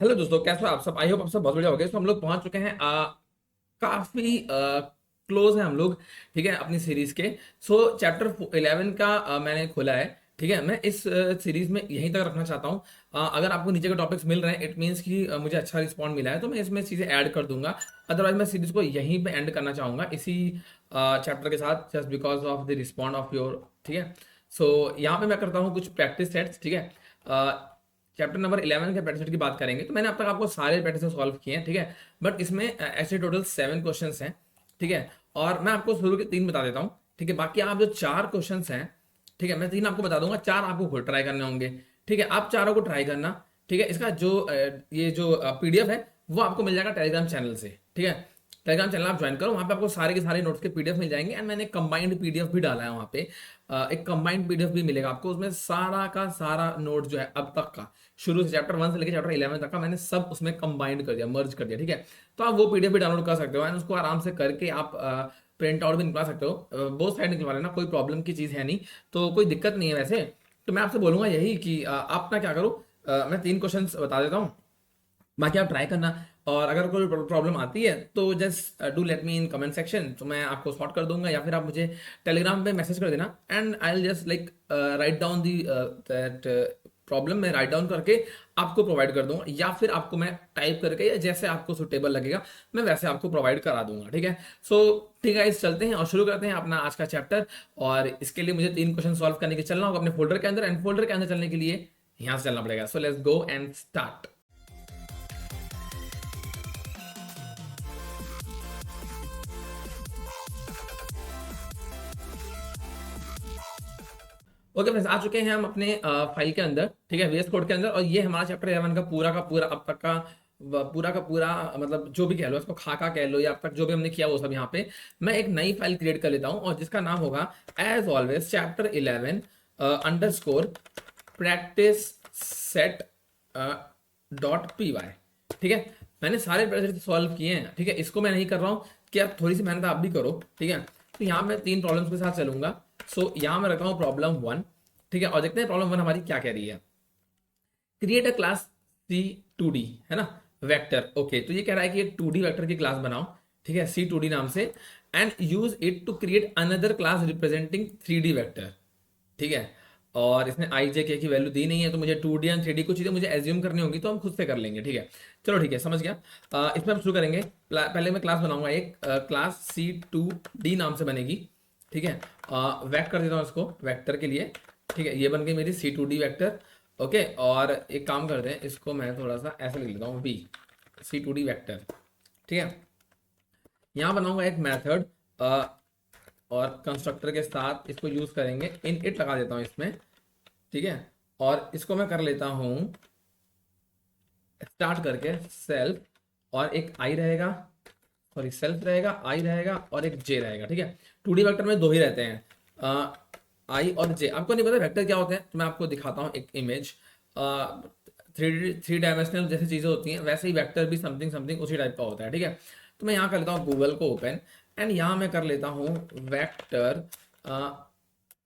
Hello दोस्तों, कैसे हो आप सब। आई होप आप सब बहुत बढ़िया हो गए। तो हम लोग पहुंच चुके हैं, काफी क्लोज है हम लोग, ठीक है, अपनी सीरीज के। सो चैप्टर 11 का मैंने खोला है, ठीक है। मैं इस सीरीज में यहीं तक रखना चाहता हूँ। अगर आपको नीचे के टॉपिक्स मिल रहे हैं, इट मीन्स कि मुझे अच्छा रिस्पॉन्ड मिला है, तो मैं इसमें चीज़ें ऐड कर दूंगा। अदरवाइज मैं सीरीज को यहीं पे एंड करना चाहूंगा, इसी चैप्टर के साथ, just because of the respond of your, ठीक है। सो यहाँ पे मैं करता हूँ कुछ प्रैक्टिस सेट्स, ठीक है। चैप्टर नंबर 11 के प्रैक्टिस सेट की बात करेंगे, तो मैंने अब तक आपको सारे प्रैक्टिस सेट सॉल्व किए हैं, ठीक है। बट इसमें ऐसे टोटल 7 क्वेश्चन हैं, ठीक है। और मैं आपको शुरू के 3 बता देता हूँ, ठीक है। बाकी आप जो 4 क्वेश्चन हैं, ठीक है, मैं 3 आपको बता दूंगा, 4 आपको खुद ट्राई करने होंगे, ठीक है। आप चारों को ट्राई करना, ठीक है। इसका जो ये जो पीडीएफ है वो आपको मिल जाएगा टेलीग्राम चैनल से, ठीक है। टेलीग्राम चैनल आप ज्वाइन करो, वहाँ पे आपको सारे के सारे नोट्स के पीडीएफ मिल जाएंगे। एंड मैंने कंबाइंड पीडीएफ भी डाला है वहाँ पे। एक कंबाइंड पीडीएफ भी मिलेगा आपको, उसमें सारा का सारा नोट जो है अब तक का, शुरू से चैप्टर 1 से लेकर चैप्टर 11 तक का, मैंने सब उसमें कंबाइंड कर दिया, मर्ज कर दिया, ठीक है। तो आप वो पीडीएफ भी डाउनलोड कर सकते हो एंड उसको आराम से करके आप प्रिंट आउट भी निकला सकते हो। बोथ साइड निकलवा लेना, कोई प्रॉब्लम की चीज़ है नहीं, तो कोई दिक्कत नहीं है वैसे। तो मैं आपसे बोलूंगा यही कि आप ना क्या करो, मैं 3 क्वेश्चन बता देता हूँ, बाकी आप ट्राई करना। और अगर कोई प्रॉब्लम आती है तो just do let me in comment section, तो मैं आपको सॉर्ट कर दूंगा, या फिर आप मुझे टेलीग्राम पे मैसेज कर देना and I will just like write down the that problem, मैं राइट डाउन करके आपको प्रोवाइड कर दूंगा, या फिर आपको मैं टाइप करके, या जैसे आपको सुटेबल लगेगा मैं वैसे आपको प्रोवाइड करा दूंगा, ठीक है। सो ठीक है, इस चलते हैं और शुरू करते हैं अपना आज का चैप्टर। और इसके लिए मुझे 3 क्वेश्चन सॉल्व करने के चलना होगा अपने फोल्डर के अंदर, एंड फोल्डर के अंदर चलने के लिए यहाँ से चलना पड़ेगा। So let's go and start. Okay friends, आ चुके हैं हम अपने फाइल के अंदर, ठीक है, वीएस कोड के अंदर। और ये हमारा चैप्टर 11 का पूरा अब तक का पूरा का पूरा, मतलब जो भी कह लो, इसको खाका कह लो, या अब तक जो भी हमने किया वो सब यहाँ पे मैं एक नई फाइल क्रिएट कर लेता हूँ, और जिसका नाम होगा as always chapter 11 underscore practice set .py, ठीक है। मैंने सारे प्रैक्टिस सॉल्व किए हैं, ठीक है। इसको मैं नहीं कर रहा हूँ कि आप थोड़ी सी मेहनत आप भी करो, ठीक है। तो यहाँ मैं 3 प्रॉब्लम्स के साथ चलूंगा। सो यहाँ मैं रखा हूँ प्रॉब्लम 1, ठीक है। और देखते हैं प्रॉब्लम 1 हमारी क्या कह रही है। क्रिएट अ क्लास C2D, है ना, वेक्टर। ओके, तो ये कह रहा है कि एक 2D वेक्टर की क्लास बनाओ, ठीक है, C2D नाम से, and use it to create another class representing 3D vector, ठीक है। और इसने आई जे के की वैल्यू दी नहीं है, तो मुझे 2D एंड 3D कुछ चीज़ें मुझे एज्यूम करनी होगी, तो हम खुद से कर लेंगे, ठीक है। चलो ठीक है, समझ गया। इसमें हम शुरू करेंगे। पहले मैं क्लास बनाऊंगा, एक क्लास C2D नाम से बनेगी, ठीक है। वैक कर देता हूँ इसको वेक्टर के लिए, ठीक है। ये बन गई मेरी C2D वेक्टर, ओके। और एक काम करते हैं, इसको मैं थोड़ा सा ऐसे लिख लेता हूँ, बी C2D वेक्टर, ठीक है। यहाँ बनाऊंगा एक मेथड, और कंस्ट्रक्टर के साथ इसको यूज करेंगे, इन इट लगा देता हूँ इसमें, ठीक है। और इसको मैं कर लेता हूँ स्टार्ट करके सेल्फ, और एक आई रहेगा, सॉरी सेल्फ रहेगा, आई रहेगा, और एक जे रहेगा, ठीक है। 2D वेक्टर में 2 ही रहते हैं, आई और जे। आपको नहीं पता वेक्टर क्या होते हैं, तो मैं आपको दिखाता हूँ एक इमेज। थ्री डायमेंशनल जैसी चीज़ें होती हैं, वैसे ही वेक्टर भी समथिंग समथिंग उसी टाइप का होता है, ठीक है। तो मैं यहाँ कर लेता हूँ गूगल को ओपन, एंड यहाँ मैं कर लेता हूँ वेक्टर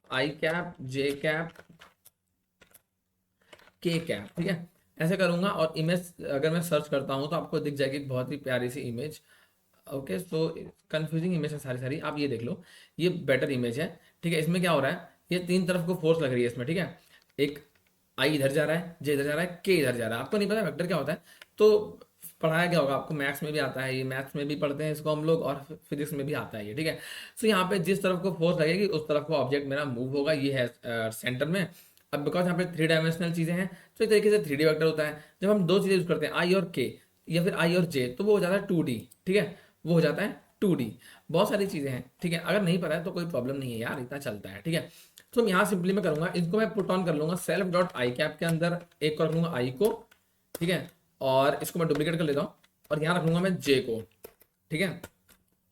आई कैप, जे कैप, के कैप, ठीक है। ऐसे करूंगा, और इमेज अगर मैं सर्च करता हूँ तो आपको दिख जाएगी एक बहुत ही प्यारी सी image. Okay, so confusing image है सारी सारी, आप ये देख लो, ये बेटर इमेज है, ठीक है। इसमें क्या हो रहा है, ये 3 तरफ को फोर्स लग रही है इसमें, ठीक है। एक आई इधर जा रहा है, जे इधर जा रहा है, के इधर जा रहा है। आपको नहीं पता वेक्टर क्या होता है, तो पढ़ाया क्या होगा आपको, मैथ्स में भी आता है ये, मैथ्स में भी पढ़ते हैं इसको हम लोग, और फिजिक्स में भी आता है ये, ठीक है। सो यहाँ पे जिस तरफ को फोर्स लगेगी उस तरफ को ऑब्जेक्ट मेरा मूव होगा, ये है सेंटर में। अब बिकॉज यहाँ पे 3 डायमेंशनल चीजें हैं, तो एक तरीके से 3D वेक्टर होता है। जब हम 2 चीजें यूज करते हैं, आई और के, या फिर आई और जे, तो वो हो जाता है 2D, ठीक है, वो हो जाता है 2D। बहुत सारी चीजें हैं, ठीक है। अगर नहीं पता है तो कोई प्रॉब्लम नहीं है यार, इतना चलता है, ठीक है। तो यहाँ सिंपली मैं करूंगा, इसको मैं पुट ऑन कर लूंगा सेल्फ डॉट आई कैप के अंदर, एक को रख लूंगा आई को, ठीक है। और इसको मैं डुप्लीकेट कर लेता हूँ, और यहाँ रख लूंगा मैं जे को, ठीक है।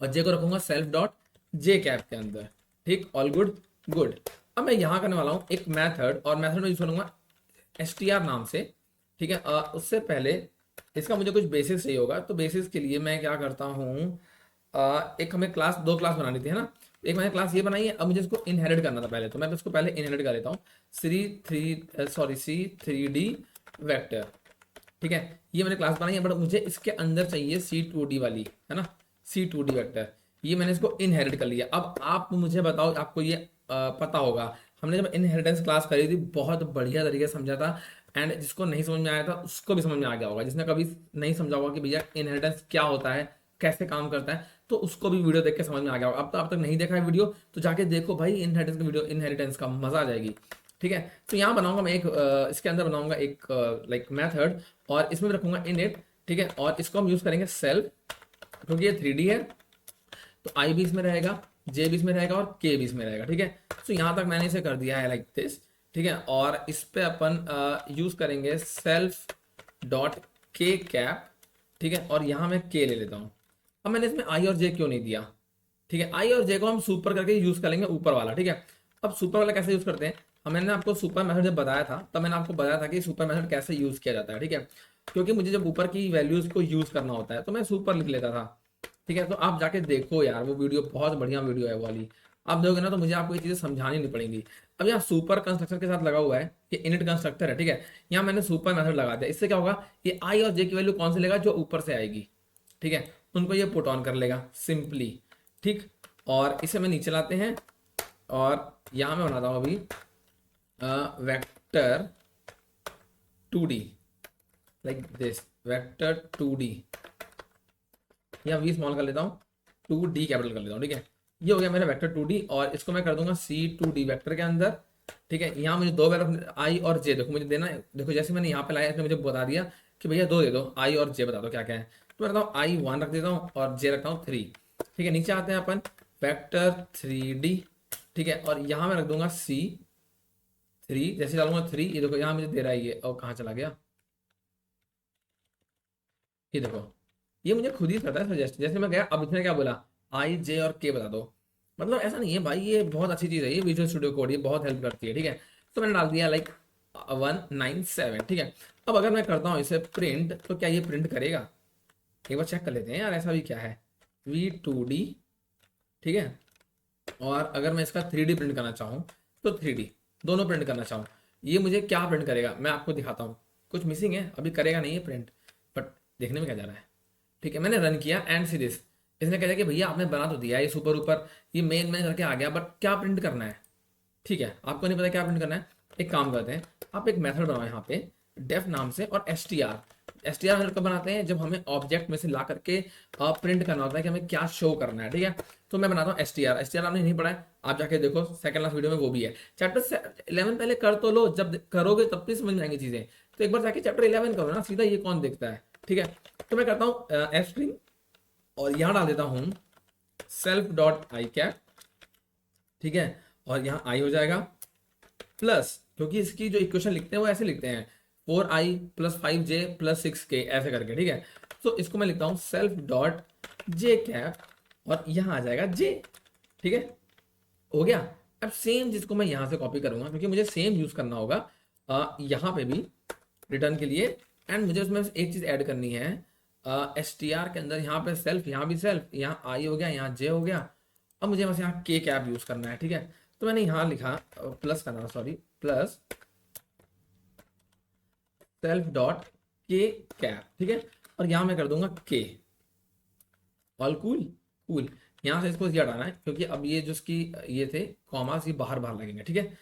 और जे को रखूंगा सेल्फ डॉट जे कैप के अंदर, ठीक, ऑल गुड, गुड। अब मैं यहाँ करने वाला हूँ एक मेथड, और मेथड में यूज करूंगा str नाम से, ठीक है। उससे पहले इसका मुझे कुछ बेसिस चाहिए होगा, तो बेसिस के लिए मैं क्या करता हूँ, एक हमें क्लास, 2 क्लास बनानी थी, है ना। एक मैंने क्लास ये बनाई है, अब मुझे इसको इनहेरिट करना था पहले, तो मैं इसको पहले इनहेरिट कर लेता हूँ, C3D वेक्टर, ठीक है, ये मैंने क्लास बनाई है, बट मुझे इसके अंदर चाहिए C2D वाली, है ना, C2D वेक्टर। ये मैंने इसको इनहेरिट कर लिया। अब आप मुझे बताओ, आपको ये पता होगा, हमने जब इनहेरिटेंस क्लास करी थी बहुत बढ़िया तरीके से समझा था, एंड जिसको नहीं समझ में आया था उसको भी समझ में आ गया होगा, जिसने कभी नहीं समझा होगा कि भैया इनहेरिटेंस क्या होता है, कैसे काम करता है, तो उसको भी वीडियो देख के समझ में आ गया होगा। अब तो आप तक नहीं देखा है वीडियो तो जाके देखो भाई, इनहेरिटेंस का वीडियो, इनहेरिटेंस का मजा आ जाएगी। ठीक है, तो यहाँ बनाऊंगा मैं एक इसके अंदर बनाऊंगा एक लाइक मेथड, और इसमें भी रखूंगा इनिट। ठीक है, और इसको हम यूज करेंगे सेल्फ, क्योंकि ये 3D है, तो आई भी इसमें रहेगा, जे भी इसमें रहेगा, और के भी इसमें रहेगा। ठीक है, तो यहाँ तक मैंने इसे कर दिया है लाइक दिस। ठीक है, और इस पे अपन यूज करेंगे सेल्फ डॉट के कैप। ठीक है, और यहाँ मैं के ले लेता हूँ। अब मैंने इसमें आई और जे क्यों नहीं दिया? ठीक है, आई और जे को हम सुपर करके यूज कर लेंगे, ऊपर वाला। ठीक है, अब सुपर वाला कैसे यूज करते हैं? मैंने आपको सुपर मेथड जब बताया था, तब मैंने आपको बताया था कि सुपर मेथड कैसे यूज किया जाता है। ठीक है, क्योंकि मुझे जब ऊपर की वैल्यूज को यूज करना होता है तो मैं सुपर लिख लेता था। ठीक है, तो आप जाके देखो यार, वो वीडियो बहुत बढ़िया वीडियो है वो वाली। आप देखोगे ना तो मुझे आपको ये चीजें समझानी नहीं पड़ेंगी। अब यहाँ सुपर कंस्ट्रक्टर के साथ लगा हुआ है, ये इनिट कंस्ट्रक्टर है। ठीक है, यहाँ मैंने सुपर मेथड लगा दिया। इससे क्या होगा, ये आई और जे की वैल्यू कौन से लेगा? जो ऊपर से आएगी। ठीक है, उनको ये पुट ऑन कर लेगा सिंपली। ठीक, और इसे मैं नीचे लाते हैं, और यहाँ मैं बनाता हूँ अभी vector 2D like this, vector 2D, या वी स्मॉल कर लेता हूँ, 2D कैपिटल कर लेता हूँ। ठीक है, ये हो गया मेरा वेक्टर 2D, और इसको मैं कर दूंगा C2D वेक्टर के अंदर। ठीक है, यहाँ मुझे दो वैल्यू आई और जे देखो मुझे देना है। देखो जैसे मैंने यहाँ पे लाया, इसने मुझे बता दिया कि भैया दो दे दो, आई और जे बता दो क्या क्या है। तो मैं रखता हूँ I1 रख देता हूँ, और जे रखता हूँ 3। ठीक है, नीचे आते हैं अपन, वेक्टर 3D। ठीक है, और यहाँ मैं रख दूंगा C3। जैसे डालूंगा 3, ये देखो यहाँ मुझे दे रहा है ये, और कहाँ चला गया, ये देखो, ये मुझे खुद ही करता है सजेस्ट। जैसे मैं गया, अब इसने क्या बोला, आई जे और के बता दो। मतलब ऐसा नहीं है भाई, ये बहुत अच्छी चीज़ है, ये विजुअल स्टूडियो कोड ये बहुत हेल्प करती है। ठीक है, तो मैंने डाल दिया लाइक 197। ठीक है, अब अगर मैं करता हूँ इसे प्रिंट, तो क्या ये प्रिंट करेगा? एक बार चेक कर लेते हैं यार, ऐसा भी क्या है, V2D। ठीक है, और अगर मैं इसका 3D प्रिंट करना चाहूँ, तो 3D दोनों प्रिंट करना चाहूँ, ये मुझे क्या प्रिंट करेगा मैं आपको दिखाता हूँ। कुछ मिसिंग है, अभी करेगा नहीं ये प्रिंट, बट देखने में क्या जा रहा है। ठीक है, मैंने रन किया एंड सी दिस, इसने कह दिया कि भैया आपने बना तो दिया ये सुपर ऊपर, ये मेन में करके आ गया, बट क्या प्रिंट करना है? ठीक है, आपको नहीं पता क्या प्रिंट करना है? एक काम करते हैं, आप एक मेथड बनाओ यहाँ पे डेफ नाम से, और एस टी आर मेथड कब बनाते हैं? जब हमें ऑब्जेक्ट में से ला करके प्रिंट करना होता है कि हमें क्या शो करना है। ठीक है, तो मैं बनाता हूँ एस टी आर आपने नहीं पढ़ा है, आप जाके देखो सेकंड लास्ट वीडियो में वो भी है। चैप्टर 11 पहले कर तो लो, जब करोगे तब भी समझ में आएंगी चीजें। तो एक बार जाके चैप्टर 11 करो ना सीधा, ये कौन देखता है। ठीक है, तो मैं करता हूँ एफ स्ट्रिंग, और यहाँ डाल देता हूँ सेल्फ डॉट आई कैप। ठीक है, और यहाँ आई हो जाएगा प्लस, क्योंकि इसकी जो इक्वेशन लिखते हैं वो ऐसे लिखते हैं, 4i + 5j + 6k ऐसे करके। ठीक है, तो इसको मैं लिखता हूँ सेल्फ डॉट जे कैप, और यहाँ आ जाएगा जे। ठीक है, हो गया। अब सेम जिसको मैं यहाँ से कॉपी करूंगा, क्योंकि मुझे सेम यूज करना होगा यहाँ पे भी रिटर्न के लिए, एंड मुझे उसमें एक चीज ऐड करनी है एस टी आर के अंदर, यहाँ पे सेल्फ, यहाँ भी सेल्फ, यहाँ आई हो गया, यहाँ जे हो गया। अब मुझे बस यहाँ के कैप यूज करना है। ठीक है, तो मैंने यहाँ लिखा प्लस करना, सॉरी, प्लस सेल्फ डॉट के कैप। ठीक है, और यहाँ मैं कर दूंगा के, ऑल कूल कूल। यहाँ से इसको ये हटाना है, क्योंकि अब ये जो इसकी ये थे कॉमास, ये बाहर बाहर लगेंगे। ठीक है,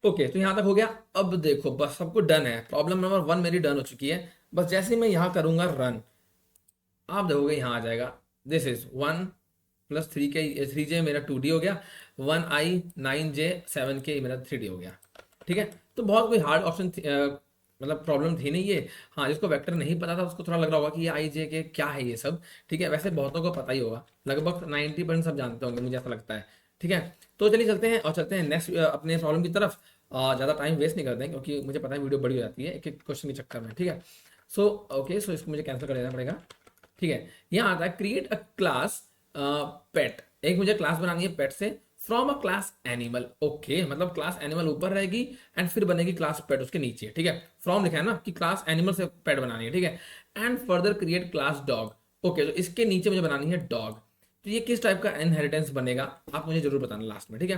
ओके, तो यहाँ तक हो गया। अब देखो बस सब कुछ डन है, प्रॉब्लम नंबर 1 मेरी डन हो चुकी है। बस जैसे ही मैं यहाँ करूंगा रन, आप देखोगे यहाँ आ जाएगा, दिस इज 1 + 3k 3j मेरा 2D हो गया, 1i 9j 7k मेरा 3D हो गया। ठीक है, तो बहुत कोई हार्ड ऑप्शन मतलब प्रॉब्लम थी नहीं ये। हाँ, जिसको वेक्टर नहीं पता था उसको थोड़ा लग रहा होगा कि ये आई जे के क्या है ये सब। ठीक है, वैसे बहुतों को पता ही होगा, लगभग 90% सब जानते होंगे, मुझे ऐसा लगता है। ठीक है, तो चलिए चलते हैं, और चलते हैं नेक्स्ट अपने प्रॉब्लम की तरफ। ज़्यादा टाइम वेस्ट नहीं करते हैं, क्योंकि मुझे पता है वीडियो बड़ी हो जाती है एक एक क्वेश्चन के चक्कर में। ठीक है, सो ओके, सो इसको मुझे कैंसिल कर देना पड़ेगा। ठीक है, यहाँ आता है क्रिएट अ क्लास पेट। एक मुझे क्लास बनानी है पेट से, from a class animal. Okay, मतलब क्लास एनिमल ऊपर रहेगी एंड फिर बनेगी क्लास पेट उसके नीचे। ठीक है, फ्रॉम लिखा है ना कि क्लास एनिमल से पेट बनानी है। ठीक है, and further create class dog. Okay, तो इसके नीचे मुझे बनानी है डॉग। तो ये किस टाइप का इनहेरिटेंस बनेगा आप मुझे जरूर बताना लास्ट में। ठीक है,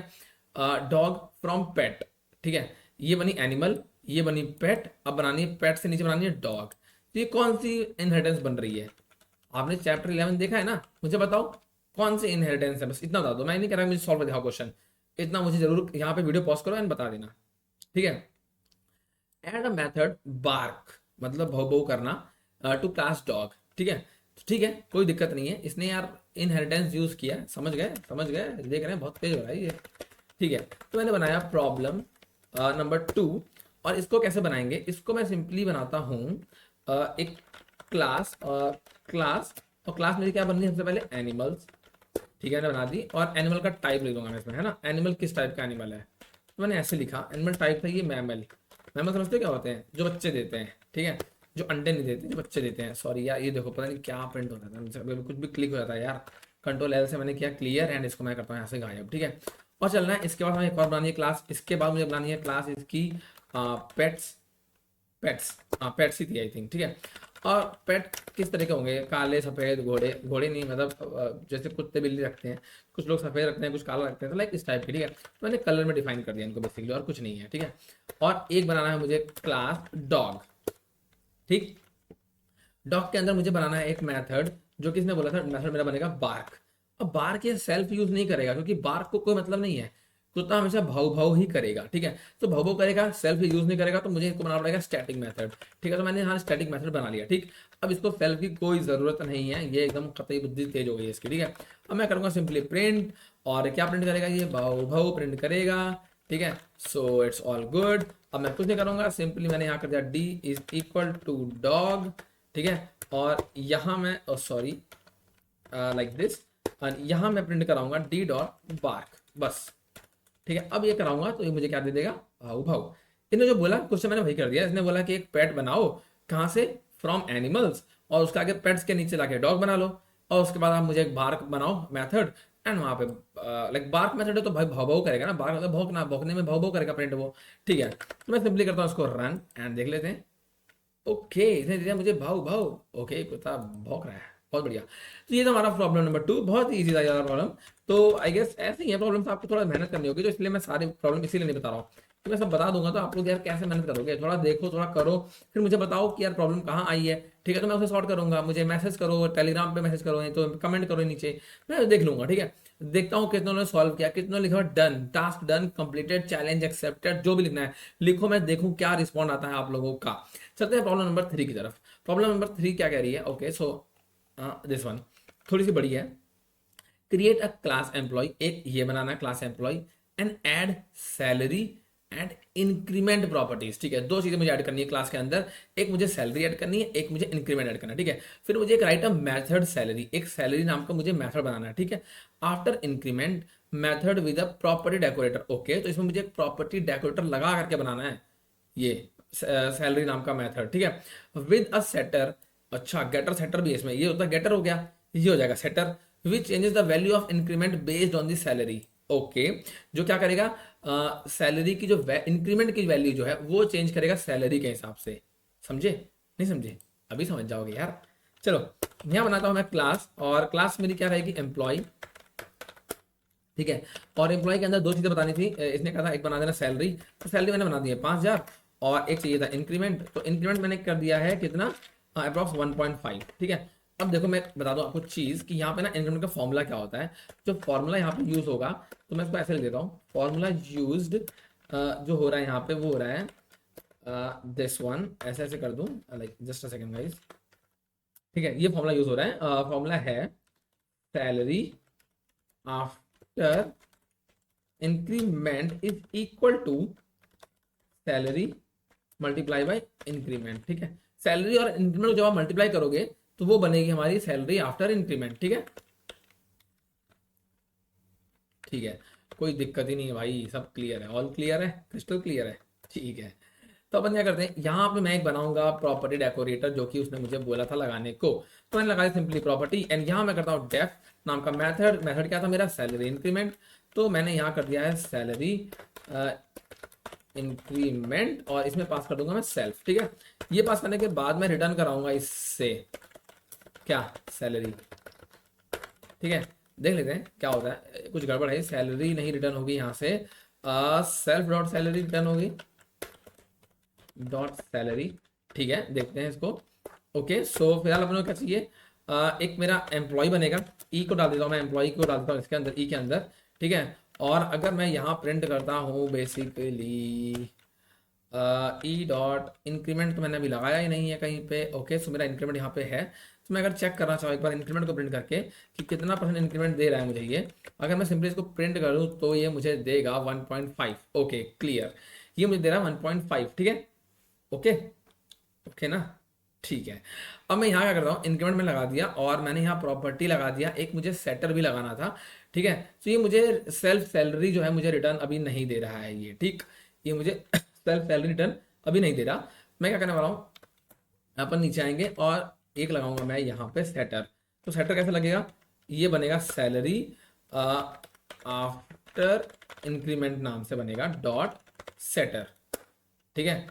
डॉग फ्रॉम पेट। ठीक है, ये बनी एनिमल, ये बनी पेट, अब बनानी है पेट से नीचे बनानी है डॉग। तो ये कौन सी इनहेरिटेंस बन रही है? आपने चैप्टर 11 देखा है ना, मुझे बताओ कौन सी इनहेरिटेंस है, बस इतना बता दो। मैं नहीं कह रहा मुझे सॉल्व दिखाओ क्वेश्चन, इतना मुझे जरूर यहाँ पे वीडियो पॉज करो एंड बता देना, ठीक है। एड अ मेथड बार्क, मतलब भौ भौ करना, टू क्लास डॉग, ठीक है। तो ठीक है, कोई दिक्कत नहीं है, इसने यार इनहेरिटेंस यूज किया, समझ गए समझ गए, देख रहे हैं बहुत तेज हो रहा है ये, ठीक है। तो मैंने बनाया प्रॉब्लम नंबर 2, और इसको कैसे बनाएंगे, इसको मैं सिंपली बनाता हूँ एक क्लास, क्लास, और क्लास मेरी क्या बननी है सबसे पहले, एनिमल्स, ठीक है, मैंने बना दी। और एनिमल का टाइप लिख दूंगा मैं इसमें, है ना, एनिमल किस टाइप का एनिमल है, तो मैंने ऐसे लिखा, एनिमल टाइप था ये मैमल। मैमल समझते हो क्या होते हैं, जो बच्चे देते हैं, ठीक है, जो अंडे नहीं देते, जो बच्चे देते हैं। सॉरी यार, ये देखो पता नहीं क्या प्रिंट हो रहा था मुझसे, कुछ भी क्लिक हो जाता है यार। कंट्रोल एल से मैंने किया क्लियर, एंड इसको मैं करता हूँ यहाँ से गायब, ठीक है। और चलना है, इसके बाद हमें एक और बनानी है क्लास, इसके बाद मुझे बनानी है क्लास इसकी पेट्स, पेट्स, हाँ पेट्स ही थी आई थिंक, ठीक है। और पेट किस तरह के होंगे, काले सफेद, घोड़े, घोड़े नहीं मतलब जैसे कुत्ते बिल्ली रखते हैं, कुछ लोग सफेद रखते हैं, कुछ काला रखते हैं, तो लाइक इस टाइप की, ठीक है। तो मैंने कलर में डिफाइन कर दिया इनको बेसिकली, और कुछ नहीं है, ठीक है। और एक बनाना है मुझे क्लास डॉग, ठीक। डॉग के अंदर मुझे बनाना है एक मेथड, जो किसने बोला था, मेथड मेरा बनेगा बार्क। अब बार्क ये सेल्फ यूज नहीं करेगा, क्योंकि बार्क को कोई मतलब नहीं है, कुत्ता हमेशा भाव भाव ही करेगा, ठीक है। तो भाव भाव करेगा, सेल्फ यूज नहीं करेगा, तो मुझे इसको बनाना पड़ेगा स्टैटिक मेथड, ठीक है। तो मैंने यहाँ स्टैटिक मेथड बना लिया, ठीक। अब इसको सेल्फ की कोई जरूरत नहीं है, ये एकदम कतई बुद्धि तेज हो गई है इसकी, ठीक है। अब मैं करूंगा सिंपली प्रिंट, और क्या प्रिंट करेगा, ये भाव भाव प्रिंट करेगा, ठीक है। So it's all good. अब मैं कुछ नहीं करूंगा, सिंपली मैंने यहाँ कर दिया D is equal to dog, ठीक है। और यहाँ मैं सॉरी लाइक दिस, और यहाँ मैं प्रिंट कराऊंगा डी डॉट बार्क, बस, ठीक है। अब ये कराऊंगा तो ये मुझे क्या दे देगा, भाव भाव। इसने जो बोला क्वेश्चन मैंने वही कर दिया, इसने बोला कि एक पेट बनाओ, कहाँ से, फ्रॉम एनिमल्स, और उसके आगे पेट्स के नीचे लाके डॉग बना लो, और उसके बाद आप मुझे एक बार्क बनाओ मेथड, एंड वहाँ पे लाइक बार्क मेथड है तो भाई भाव भाव करेगा ना, बार्क मतलब भौंकना, भौंकने में भाव भाव करेगा प्रिंट वो, ठीक है। तो मैं सिंपली करता हूँ इसको रन, एंड देख लेते हैं। ओके, इसने दिया मुझे भाव भाव, ओके कुत्ता भौंक रहा है, बहुत बढ़िया। तो ये तो हमारा प्रॉब्लम नंबर 2, बहुत ही इजी था यार प्रॉब्लम। तो आई गेस ऐसे ही है प्रॉब्लम, आपको थोड़ा मेहनत करनी होगी, तो इसलिए मैं सारी प्रॉब्लम इसीलिए नहीं बता रहा हूँ, कि मैं सब बता दूंगा तो आप लोग यार कैसे मेहनत करोगे, थोड़ा देखो थोड़ा करो, फिर मुझे बताओ कि यार प्रॉब्लम कहाँ आई है, ठीक है। तो मैं उसे सॉर्ट करूंगा, मुझे मैसेज करो, टेलीग्राम पे मैसेज करो, तो कमेंट करो नीचे, मैं देख लूंगा, ठीक है। देखता हूँ कितनों ने सॉल्व किया, कितनों ने लिखा done, task done, completed, challenge accepted, जो भी लिखना है लिखो, मैं देखूँ क्या रिस्पॉन्ड आता है आप लोगों का। चलते हैं प्रॉब्लम नंबर 3 की तरफ। प्रॉब्लम नंबर 3 क्या कह रही है, ओके सो दिस वन थोड़ी सी बड़ी है। क्रिएट अ क्लास एम्प्लॉय, एक ये बनाना है class employ, and add salary and increment properties, ठीक है। दो चीजें मुझे ऐड करनी है क्लास के अंदर, एक मुझे सैलरी ऐड करनी है, एक मुझे इंक्रीमेंट ऐड करना है, ठीक है। फिर मुझे एक राइट अ मेथड सैलरी, एक सैलरी नाम का मुझे मेथड बनाना है, ठीक है। After increment method with a property decorator, okay. तो इसमें मुझे एक प्रॉपर्टी डेकोरेटर लगा करके बनाना है ये सैलरी नाम का मेथड, ठीक है। विद अ सेटर, अच्छा गेटर सेटर भी है इसमें, ये होता है गेटर हो गया, ये हो जाएगा setter, which changes the value of increment based on the salary, okay. जो क्या करेगा, सैलरी की जो इंक्रीमेंट की वैल्यू जो है वो चेंज करेगा सैलरी के हिसाब से, समझे, नहीं समझे, अभी समझ जाओगे यार। चलो यहां बनाता हूं मैं क्लास, और क्लास मेरी क्या रहेगी, एम्प्लॉय, ठीक है। और एम्प्लॉय के अंदर दो चीजें बतानी थी, इसने कहा था एक बना देना सैलरी, तो सैलरी मैंने बना दी है 5,000, और एक चाहिए था इंक्रीमेंट, तो इंक्रीमेंट मैंने कर दिया है कितना, अप्रॉक्स 1.5, ठीक है। अब देखो मैं बता दूं आपको चीज कि यहाँ पे ना इंक्रीमेंट का फॉर्मूला क्या होता है, जो फॉर्मूला यहाँ पे यूज होगा, तो मैं इसको ऐसे लिख देता हूँ, फॉर्मूला यूज्ड जो हो रहा है यहाँ पे वो हो रहा है दिस वन, ऐसे ऐसे कर दूं, like just a second guys, ठीक है। ये फॉर्मूला यूज हो रहा है, फॉर्मूला है salary after increment is equal to salary multiply by increment, ठीक है। सैलरी और इंक्रीमेंट जब आप मल्टीप्लाई करोगे तो वो बनेगी हमारी सैलरी आफ्टर इंक्रीमेंट, ठीक है, ठीक है। कोई दिक्कत ही नहीं है भाई, सब क्लियर है, ऑल क्लियर है, क्रिस्टल क्लियर है, ठीक है। तो अपन क्या करते हैं, यहाँ पे मैं एक बनाऊंगा प्रॉपर्टी डेकोरेटर, जो कि उसने मुझे बोला था लगाने को, तो मैंने लगाया सिंपली प्रॉपर्टी, एंड यहाँ मैं करता हूँ डेफ नाम का मेथड, मेथड क्या था मेरा, सैलरी इंक्रीमेंट, तो मैंने यहाँ कर दिया है सैलरी इंक्रीमेंट, और इसमें पास कर दूंगा मैं सेल्फ, ठीक है। ये पास करने के बाद मैं रिटर्न कराऊंगा इससे क्या, सैलरी, ठीक है। देख लेते हैं क्या होता है, कुछ गड़बड़ है, सैलरी नहीं रिटर्न होगी यहाँ से, सेल्फ डॉट सैलरी रिटर्न होगी, डॉट सैलरी, ठीक है। देखते हैं इसको, ओके, सो फिलहाल अपने को क्या चाहिए, एक मेरा एम्प्लॉय बनेगा, ई को डाल देता हूँ मैं, एम्प्लॉय को डाल देता हूँ इसके अंदर, ई के अंदर, ठीक है। और अगर मैं यहाँ प्रिंट करता हूँ बेसिकली ई डॉट इंक्रीमेंट, तो मैंने अभी लगाया ही नहीं है कहीं पे। ओके, सो मेरा इंक्रीमेंट यहाँ पे है। तो मैं अगर चेक करना चाहूँ एक बार इंक्रीमेंट को प्रिंट करके कि कितना परसेंट इंक्रीमेंट दे रहा है मुझे ये, अगर मैं सिंपली इसको प्रिंट करूँ तो ये मुझे देगा 1.5। ओके क्लियर, ये मुझे दे रहा है 1.5, ठीक है। ओके, ओके ना, ठीक है। अब मैं यहाँ क्या करता हूँ, इंक्रीमेंट में लगा दिया और मैंने यहाँ प्रॉपर्टी लगा दिया, एक मुझे सेटर भी लगाना था, ठीक है। तो ये मुझे सेल्फ सैलरी जो है मुझे रिटर्न अभी नहीं दे रहा है ये, ठीक, ये मुझे सेल्फ सैलरी रिटर्न अभी नहीं दे रहा। मैं क्या करने वाला हूँ, यहाँ पर नीचे आएंगे और एक लगाऊंगा मैं यहाँ पे सेटर। तो सेटर कैसे लगेगा, ये बनेगा सैलरी आफ्टर इंक्रीमेंट नाम से बनेगा डॉट सेटर, ठीक है।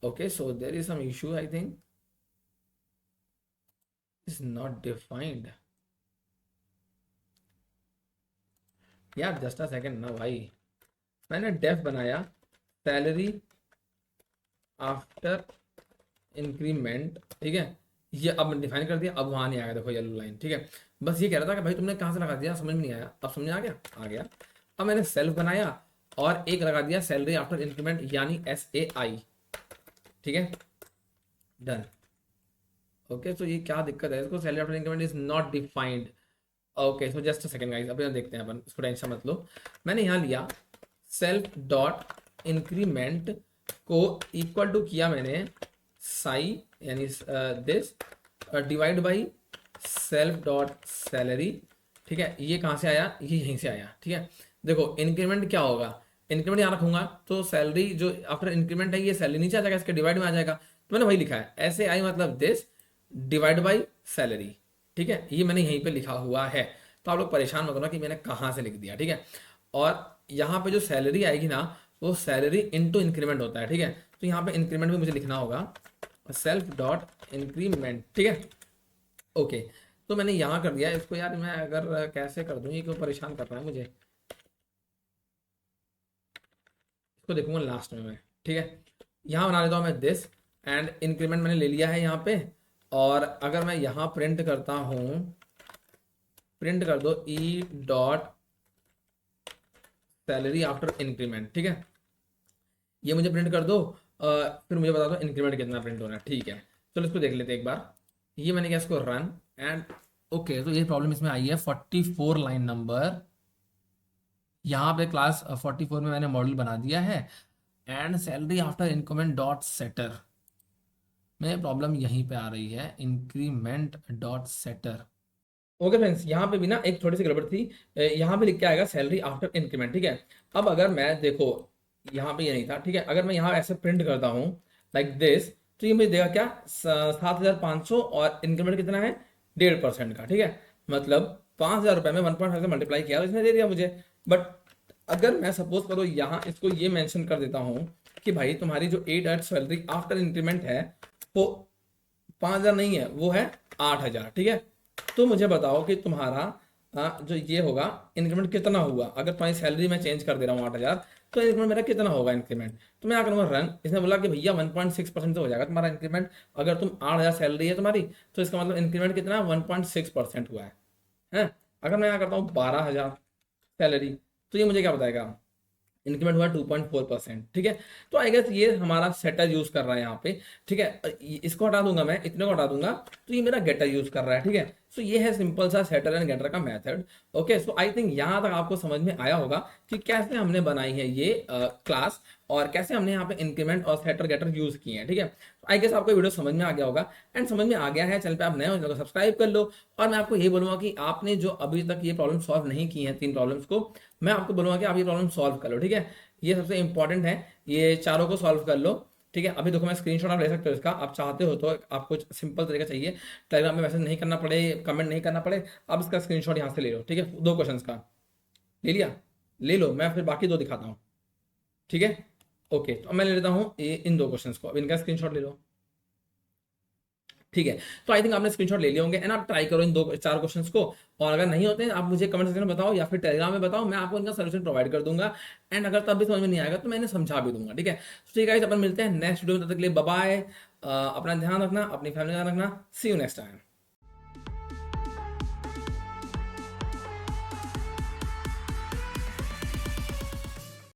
Okay, so there is some issue I think, is not defined. यार जस्ट अ सेकंड ना भाई, मैंने डेफ बनाया सैलरी आफ्टर इंक्रीमेंट, ठीक है। ये अब मैंने डिफाइन कर दिया, अब वहां नहीं आएगा, देखो येलो लाइन, ठीक है। बस ये कह रहा था कि भाई तुमने कहाँ से लगा दिया, समझ में नहीं आया, अब समझ में आ गया, आ गया। अब मैंने सेल्फ बनाया और एक लगा दिया सैलरी आफ्टर इंक्रीमेंट यानी SAI, ठीक है, डन। ओके, तो ये क्या दिक्कत है इसको, salary after increment is not defined. Okay, so just a second guys, अभी देखते हैं अपन, इसको टेंशन मत लो। मैंने यहाँ लिया सेल्फ डॉट इंक्रीमेंट को इक्वल टू किया मैंने साई यानी this divide by self dot salary, ठीक है। ये कहाँ से आया, ये यहीं से आया, ठीक है। देखो इंक्रीमेंट क्या होगा, इंक्रीमेंट यहाँ रखूंगा तो सैलरी जो आफ्टर इंक्रीमेंट है ये सैलरी नीचे आ जाएगा, इसके डिवाइड में आ जाएगा। तो मैंने वही लिखा है SAI मतलब दिस डिवाइड बाई सैलरी, ठीक है, ये मैंने यहीं पे लिखा हुआ है। तो आप लोग परेशान मत होना कि मैंने कहाँ से लिख दिया, ठीक है। और यहाँ पे जो सैलरी आएगी ना, वो सैलरी इनटू इंक्रीमेंट होता है, ठीक है। तो यहाँ पे इंक्रीमेंट भी मुझे लिखना होगा सेल्फ डॉट इंक्रीमेंट, ठीक है। ओके, तो मैंने यहाँ कर दिया इसको। यार मैं अगर कैसे कर दूँ, ये क्यों परेशान कर रहा है मुझे, इसको देखूंगा लास्ट में मैं, ठीक है। यहाँ बना लेता हूँ मैं दिस, एंड इंक्रीमेंट मैंने ले लिया है यहाँ पे। और अगर मैं यहाँ प्रिंट करता हूँ, प्रिंट कर दो E dot salary after increment, ठीक है, ये मुझे प्रिंट कर दो। फिर मुझे बता दो इंक्रीमेंट कितना प्रिंट होना है, ठीक है। चलो इसको देख लेते हैं एक बार। ये मैंने क्या इसको रन एंड ओके, तो ये प्रॉब्लम इसमें आई है 44 लाइन नंबर, यहाँ पे क्लास 44 में मैंने मॉडल बना दिया है and salary after increment dot setter में प्रॉब्लम यहीं पे आ रही है, increment dot setter. Okay friends, यहाँ पे भी ना एक छोटी सी गड़बड़ थी, यहाँ पे लिख के आएगा सैलरी आफ्टर इंक्रीमेंट, ठीक है। अब अगर मैं देखो यहाँ पे ये नहीं था, ठीक है, अगर मैं यहाँ ऐसे प्रिंट करता हूँ लाइक दिस, तो ये मुझे देगा क्या 7,500 और इंक्रीमेंट कितना है 1.5% का, ठीक है। मतलब 5,000 रुपये में 1.5 से मल्टीप्लाई किया तो इसने दे दिया मुझे। बट अगर मैं सपोज करो यहाँ इसको ये मेंशन कर देता हूँ कि भाई तुम्हारी जो 8 सैलरी आफ्टर इंक्रीमेंट है वो 5,000 नहीं है, वो है 8,000, ठीक है। तो मुझे बताओ कि तुम्हारा जो ये होगा इंक्रीमेंट कितना हुआ, अगर तुम्हारी सैलरी मैं चेंज कर दे रहा हूँ 8,000, तो इंक्रीमेंट मेरा कितना होगा इंक्रीमेंट। तो मैं क्या करूँगा रन, इसने बोला कि भैया 1.6% से हो जाएगा तुम्हारा इंक्रीमेंट, अगर तुम 8,000 सैलरी है तुम्हारी, तो इसका मतलब इंक्रीमेंट कितना 1.6% हुआ है। अगर मैं यहाँ करता हूँ 12,000 सैलरी, तो ये मुझे क्या बताएगा, इंक्रीमेंट हुआ 2.4%, ठीक है। तो आई गेस ये हमारा सेटर यूज कर रहा है यहाँ पे, ठीक है। इसको हटा दूंगा मैं, इतने को हटा दूंगा, तो ये मेरा गेटर यूज कर रहा है, ठीक है। सो ये है सिंपल सा सेटर एंड गेटर का method. Okay, so I think यहाँ तक आपको समझ में आया होगा कि कैसे हमने बनाई है ये क्लास और कैसे हमने यहाँ पे इंक्रीमेंट और सेटर गेटर यूज किए हैं, ठीक है। आई गेस आपको वीडियो समझ में आ गया होगा, एंड समझ में आ गया है, चैनल पे आप नए हो चैनल को सब्सक्राइब कर लो। और मैं आपको ये बोलूंगा कि आपने जो अभी तक ये प्रॉब्लम सॉल्व नहीं की है, 3 प्रॉब्लम्स को, मैं आपको बोलूंगा कि आप ये प्रॉब्लम सॉल्व कर लो, ठीक है। ये सबसे इंपॉर्टेंट है, ये चारों को सॉल्व कर लो, ठीक है। अभी देखो मैं स्क्रीनशॉट आप ले सकते हो इसका, आप चाहते हो तो आपको सिंपल तरीका चाहिए, टेलीग्राम में मैसेज नहीं करना पड़े, कमेंट नहीं करना पड़े, आप इसका स्क्रीनशॉट यहाँ से ले लो, ठीक है। 2 क्वेश्चंस का ले लिया, ले लो, मैं फिर बाकी 2 दिखाता हूँ, ठीक है। ओके, तो अब मैं ले लेता हूँ इन 2 क्वेश्चंस को, अब इनका स्क्रीनशॉट ले लो। ठीक है। तो आई थिंक आपने स्क्रीनशॉट ले लिए होंगे एंड आप ट्राई करो इन 2-4 क्वेश्चंस को, और अगर नहीं होते हैं आप मुझे कमेंट सेक्शन में बताओ या फिर टेलीग्राम में बताओ, मैं आपको इनका सोल्यूशन प्रोवाइड कर दूंगा। एंड अगर तब भी समझ में नहीं आएगा तो मैं इन्हें समझा भी दूंगा, ठीक है। तो ठीक है guys, अपन मिलते हैं नेक्स्ट वीडियो में, तब तक के लिए बाय बाय। अपना ध्यान रखना, अपनी फैमिली का ध्यान रखना। सी यू नेक्स्ट टाइम।